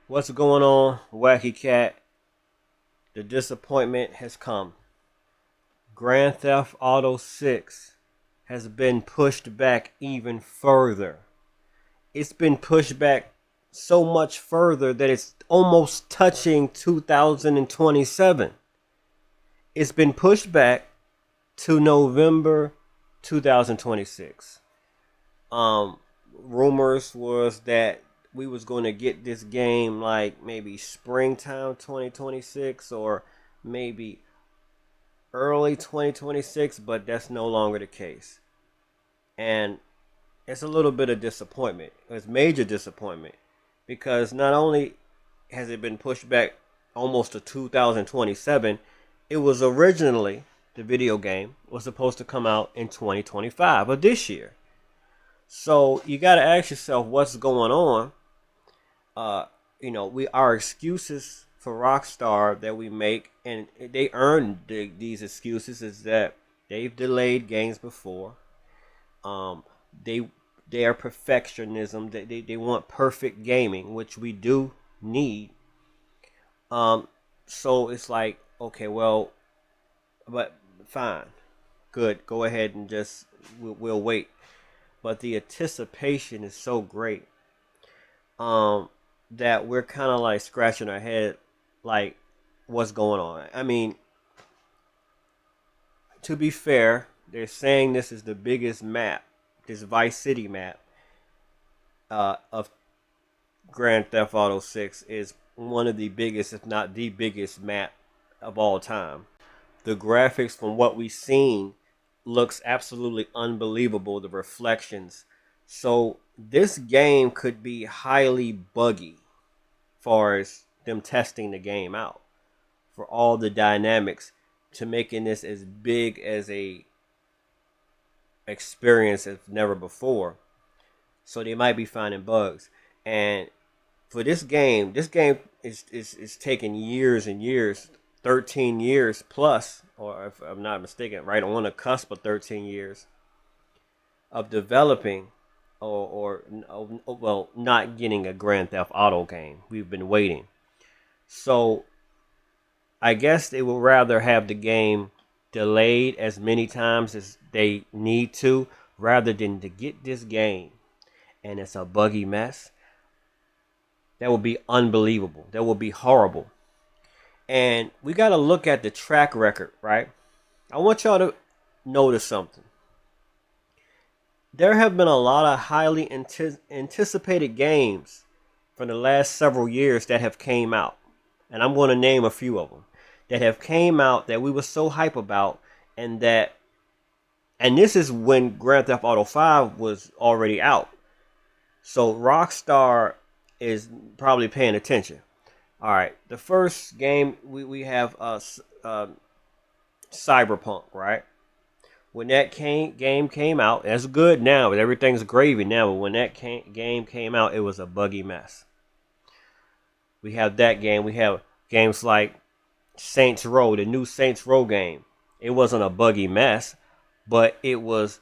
What's going on, Wacky Cat? The disappointment has come. Grand Theft Auto 6 has been pushed back even further. It's been pushed back so much further that it's almost touching 2027. It's been pushed back to November 2026. Um, Rumors was that we was going to get this game like maybe springtime 2026 or maybe early 2026, but that's no longer the case. And it's a little bit of disappointment. It's major disappointment because not only has it been pushed back almost to 2027, it was originally the video game was supposed to come out in 2025 or this year. So you got to ask yourself what's going on. We our excuses for Rockstar that we make, and they earn these excuses, is that they've delayed games before. Um, they they are perfectionism. They want perfect gaming, which we do need. Um, so it's like, okay, well, but fine, good, go ahead and just we'll wait. But the anticipation is so great, um, that we're kind of like scratching our head, like, what's going on? I mean, to be fair, they're saying this is the biggest map, this Vice City map of Grand Theft Auto 6 is one of the biggest, if not the biggest map of all time. The graphics from what we've seen looks absolutely unbelievable. The reflections. So this game could be highly buggy, far as them testing the game out for all the dynamics to making this as big as a experience as never before. So they might be finding bugs. And for this game is taking years and years, 13 years plus, or if I'm not mistaken, right on the cusp of 13 years of developing, or not getting a Grand Theft Auto game. We've been waiting. So I guess they would rather have the game delayed as many times as they need to, rather than to get this game and it's a buggy mess. That would be unbelievable. That would be horrible. And we got to look at the track record, right? I want y'all to notice something. There have been a lot of highly anticipated games from the last several years that have came out. And I'm going to name a few of them that have came out that we were so hype about, and this is when Grand Theft Auto 5 was already out. So Rockstar is probably paying attention. All right, the first game we have Cyberpunk, right? When that game came out, that's good now. Everything's gravy now. But when that game came out, it was a buggy mess. We have that game. We have games like Saints Row, the new Saints Row game. It wasn't a buggy mess, but it was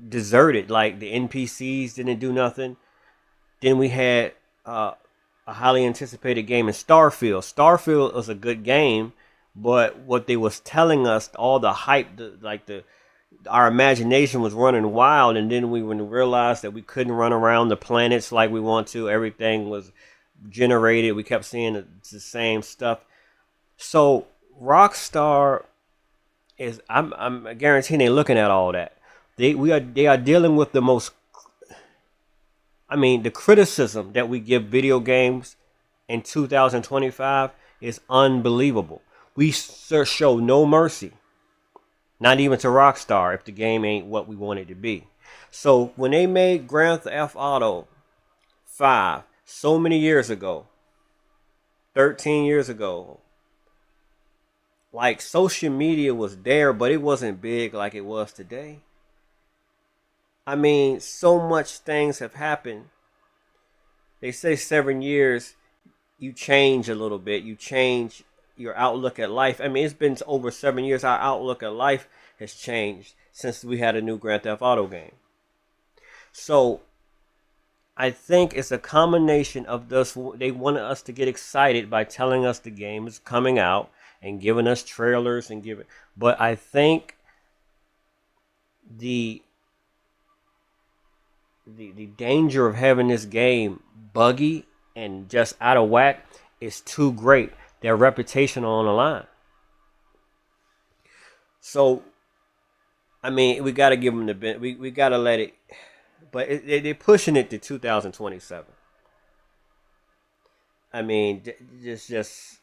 deserted. Like the NPCs didn't do nothing. Then we had a highly anticipated game in Starfield. Starfield was a good game, but what they was telling us, all the hype, our imagination was running wild, and then we realized that we couldn't run around the planets like we want to. Everything was generated. We kept seeing the same stuff. So Rockstar is, I'm guaranteeing they're looking at all that. They are dealing with the most, I mean, the criticism that we give video games in 2025 is unbelievable. We show no mercy, not even to Rockstar, if the game ain't what we want it to be. So when they made Grand Theft Auto 5 so many years ago, 13 years ago, like, social media was there, but it wasn't big like it was today. I mean, so much things have happened. They say 7 years, you change a little bit. You change your outlook at life. I mean, it's been over 7 years. Our outlook at life has changed since we had a new Grand Theft Auto game. So I think it's a combination of this. They wanted us to get excited by telling us the game is coming out and giving us trailers and giving. But I think the the danger of having this game buggy and just out of whack is too great. Their reputation on the line. So I mean, we got to give them the bit. We got to let it. But they're pushing it to 2027. I mean, just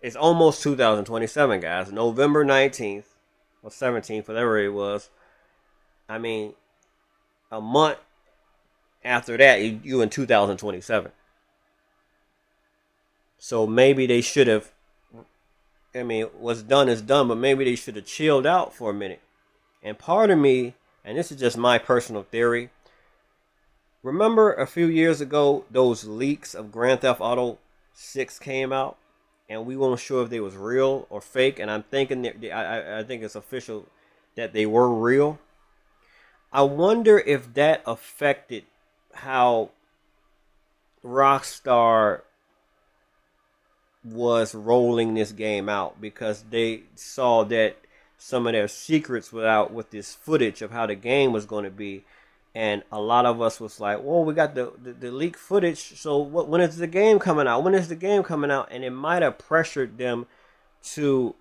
it's almost 2027, guys. November 19th or 17th, whatever it was. I mean, a month after that, you in 2027. So maybe they should have. I mean, what's done is done, but maybe they should have chilled out for a minute. And part of me, and this is just my personal theory, remember a few years ago those leaks of Grand Theft Auto 6 came out, and we weren't sure if they was real or fake. And I'm thinking that I think it's official that they were real. I wonder if that affected how Rockstar was rolling this game out, because they saw that some of their secrets were out with this footage of how the game was going to be, and a lot of us was like, well, we got the leaked footage, so when is the game coming out, and it might have pressured them to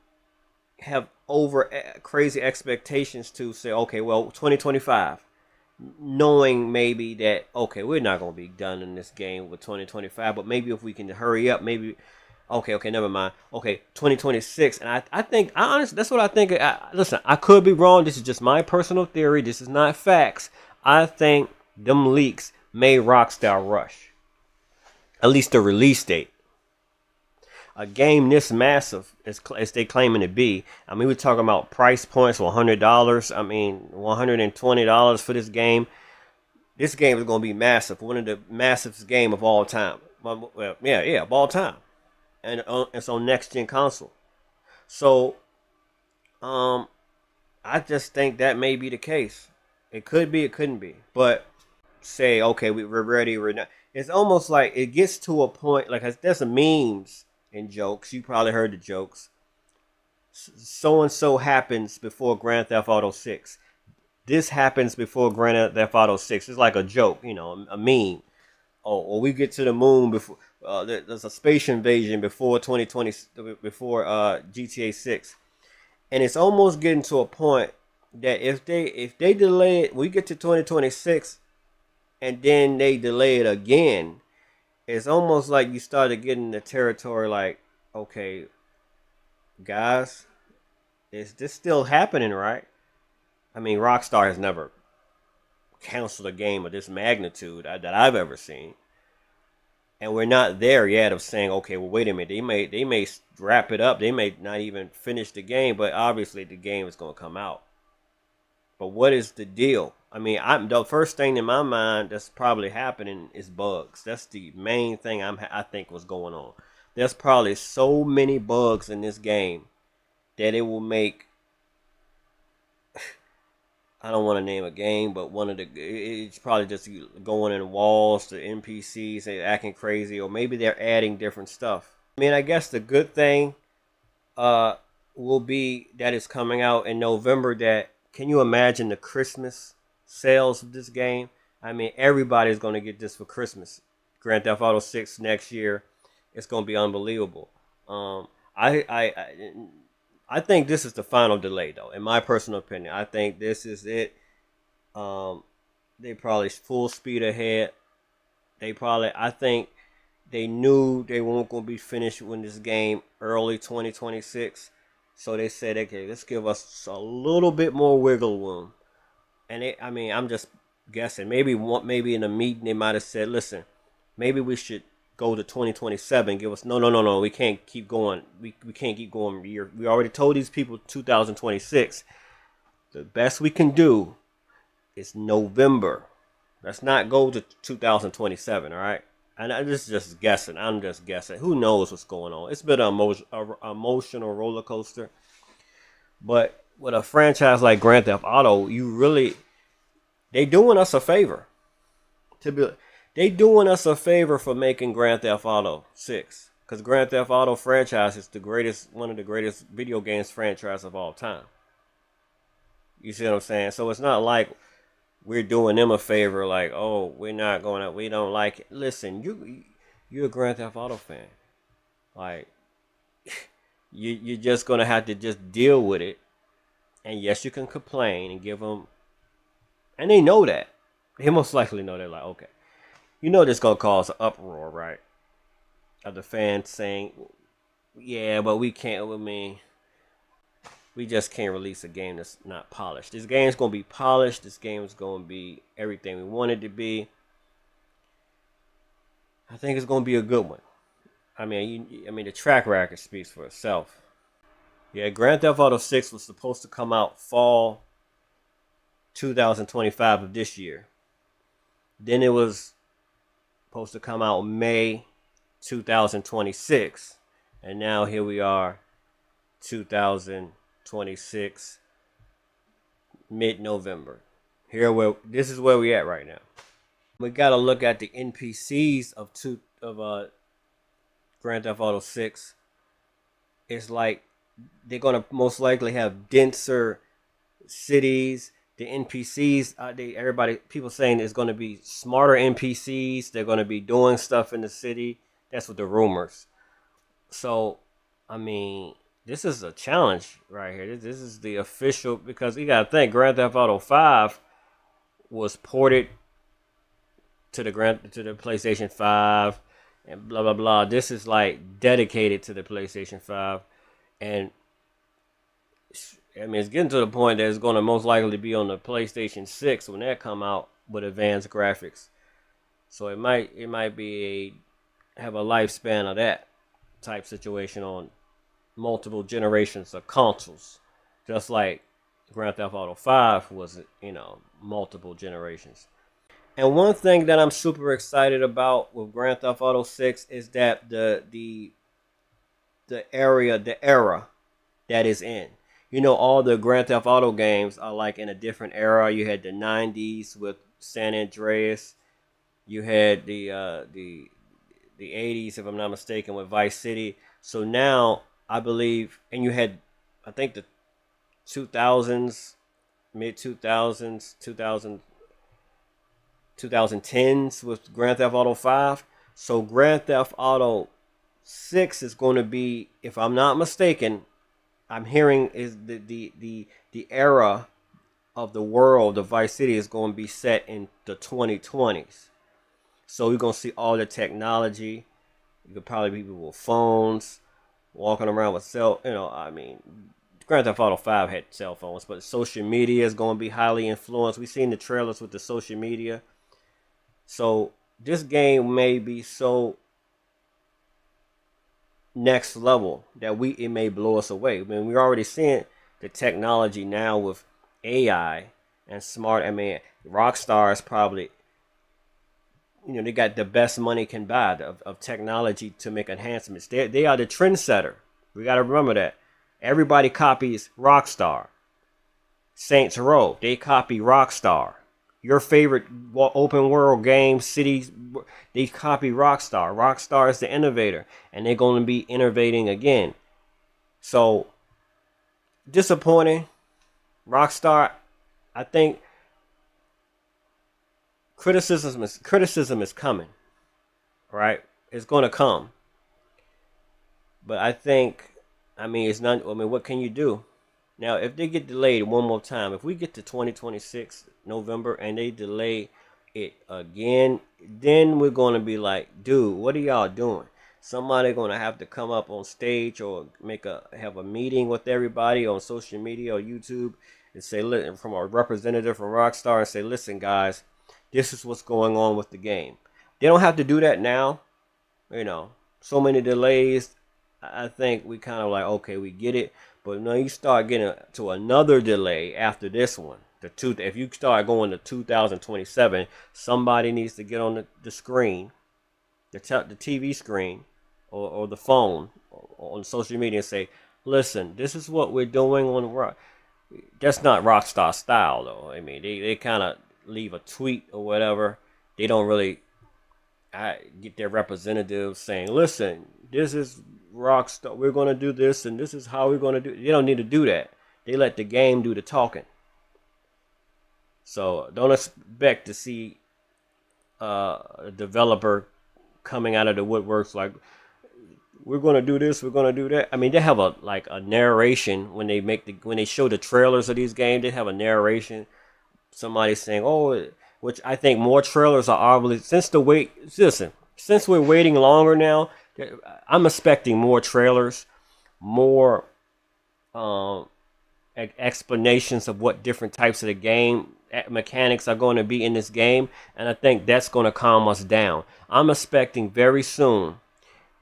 have over crazy expectations to say, okay, well, 2025, knowing maybe that, okay, we're not going to be done in this game with 2025, but maybe if we can hurry up, maybe. Okay, never mind. Okay, 2026, and I think, I honestly, that's what I think. Listen, I could be wrong. This is just my personal theory. This is not facts. I think them leaks made Rockstar rush, at least the release date. A game this massive as they claiming to be. I mean, we're talking about price points for $100. I mean, $120 for this game. This game is going to be massive. One of the massive game of all time. Well, yeah, of all time. And it's on next gen console. So, I just think that may be the case. It could be, it couldn't be. But say, okay, we're ready, we're not. It's almost like it gets to a point, like there's some memes and jokes. You probably heard the jokes. So and so happens before Grand Theft Auto 6. This happens before Grand Theft Auto 6. It's like a joke, a meme. Or we get to the moon before. There's a space invasion before 2020, before GTA 6, and it's almost getting to a point that if they delay it, we get to 2026, and then they delay it again. It's almost like you started getting the territory like, okay, guys, is this still happening, right? I mean, Rockstar has never canceled a game of this magnitude that I've ever seen. And we're not there yet of saying, okay, well, wait a minute. They may wrap it up. They may not even finish the game, but obviously the game is going to come out. But what is the deal? I mean, the first thing in my mind that's probably happening is bugs. That's the main thing I think was going on. There's probably so many bugs in this game that it will make. I don't want to name a game, but it's probably just going in walls to NPCs, they acting crazy, or maybe they're adding different stuff. I mean, I guess the good thing will be that it's coming out in November. That, can you imagine the Christmas sales of this game? I mean, everybody's going to get this for Christmas. Grand Theft Auto 6 next year, it's going to be unbelievable. I think this is the final delay, though. In my personal opinion, I think this is it. They probably full speed ahead. I think they knew they weren't going to be finished with this game early 2026. So they said, okay, let's give us a little bit more wiggle room. And I mean, I'm just guessing. Maybe in a meeting they might have said, listen, maybe we should go to 2027. Give us no. We can't keep going. We can't keep going. We already told these people 2026. The best we can do is November. Let's not go to 2027. All right. And this is just guessing. I'm just guessing. Who knows what's going on? It's been an emotional roller coaster. But with a franchise like Grand Theft Auto, they doing us a favor. To be, They doing us a favor for making Grand Theft Auto 6. Because Grand Theft Auto franchise is the greatest, one of the greatest video games franchise of all time. You see what I'm saying? So it's not like we're doing them a favor, like, oh, we don't like it. Listen, you're a Grand Theft Auto fan. Like, you're just gonna have to just deal with it. And yes, you can complain and give them, and they know that. They most likely know. They're like, okay, you know this gonna cause an uproar, right? Of the fans saying, yeah, but we can't. I mean, we just can't release a game that's not polished. This game's gonna be polished. This game's gonna be everything we want it to be. I think it's gonna be a good one. I mean, the track record speaks for itself. Yeah, Grand Theft Auto 6 was supposed to come out fall 2025 of this year. Then it was supposed to come out May 2026. And now here we are, 2026, mid-November. This is where we at right now. We got to look at the NPCs of Grand Theft Auto 6. It's like they're gonna most likely have denser cities. The NPCs, people saying it's gonna be smarter NPCs. They're gonna be doing stuff in the city. That's what the rumors. So, I mean, this is a challenge right here. This is the official, because you gotta think Grand Theft Auto 5 was ported to the PlayStation 5 and blah blah blah. This is like dedicated to the PlayStation 5, and I mean it's getting to the point that it's going to most likely be on the PlayStation 6 when that come out with advanced graphics. So it might have a lifespan of that type situation on multiple generations of consoles, just like Grand Theft Auto 5 was, multiple generations. And one thing that I'm super excited about with Grand Theft Auto 6 is that the era that is in. All the Grand Theft Auto games are like in a different era. You had the 90s with San Andreas. You had the 80s, if I'm not mistaken, with Vice City. So now I believe, and you had, I think, the 2000s, mid 2000s, 2010s with Grand Theft Auto 5. So Grand Theft Auto 6 is going to be, if I'm not mistaken, I'm hearing is the era of the world of Vice City is going to be set in the 2020s. So we're going to see all the technology. You could probably be people with phones, walking around with Grand Theft Auto 5 had cell phones, but social media is going to be highly influenced. We've seen the trailers with the social media. So this game may be so next level that it may blow us away. I mean, we're already seeing the technology now with AI and smart. I mean, Rockstar is probably, they got the best money can buy of technology to make enhancements. They are the trendsetter. We got to remember that. Everybody copies Rockstar. Saints Row, they copy Rockstar. Your favorite open world game, cities, they copy Rockstar. Rockstar is the innovator, and they're going to be innovating again. So, disappointing. Rockstar, I think criticism is coming, right? It's going to come. But I think, it's not, what can you do? Now, if they get delayed one more time, if we get to 2026 November and they delay it again, then we're going to be like, dude, what are y'all doing? Somebody going to have to come up on stage or have a meeting with everybody on social media or YouTube and say, listen, from a representative from Rockstar, and say, listen, guys, this is what's going on with the game. They don't have to do that now. So many delays. I think we kind of like, okay, we get it. But now you start getting to another delay after this one. If you start going to 2027, somebody needs to get on the screen, the TV screen, or the phone, or on social media and say, listen, this is what we're doing on Rock. That's not Rockstar style, though. I mean, they kind of leave a tweet or whatever. They don't really I get their representatives saying, "Listen, this is Rockstar. We're gonna do this, and this is how we're gonna do it." They don't need to do that. They let the game do the talking. So don't expect to see a developer coming out of the woodworks like, we're gonna do this, we're gonna do that. I mean, they have a narration when they when they show the trailers of these games. They have a narration. Somebody saying, "Oh," which I think more trailers are obviously since the wait. Listen, since we're waiting longer now, I'm expecting more trailers, more um, explanations of what different types of the game mechanics are going to be in this game, and I think that's going to calm us down. I'm expecting very soon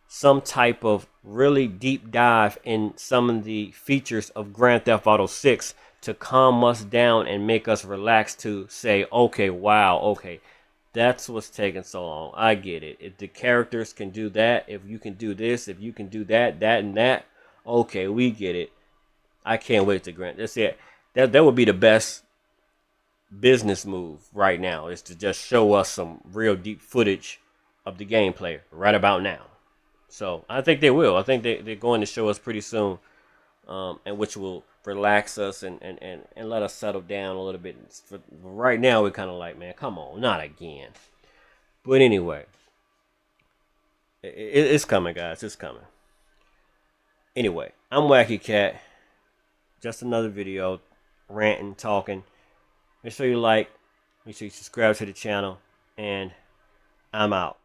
some type of really deep dive in some of the features of Grand Theft Auto 6 to calm us down and make us relax to say, okay, wow, okay, that's what's taking so long. I get it. If the characters can do that, if you can do this, if you can do that, that, and that, okay, we get it. I can't wait to grant. That's it. That would be the best business move right now, is to just show us some real deep footage of the gameplay right about now. So I think they will. I think they're going to show us pretty soon, and which will relax us and let us settle down a little bit. For right now, we're kind of like, man, come on, not again. But anyway, it's coming, guys. It's coming. Anyway, I'm Wacky Cat. Just another video, ranting, talking. Make sure you like. Make sure you subscribe to the channel. And I'm out.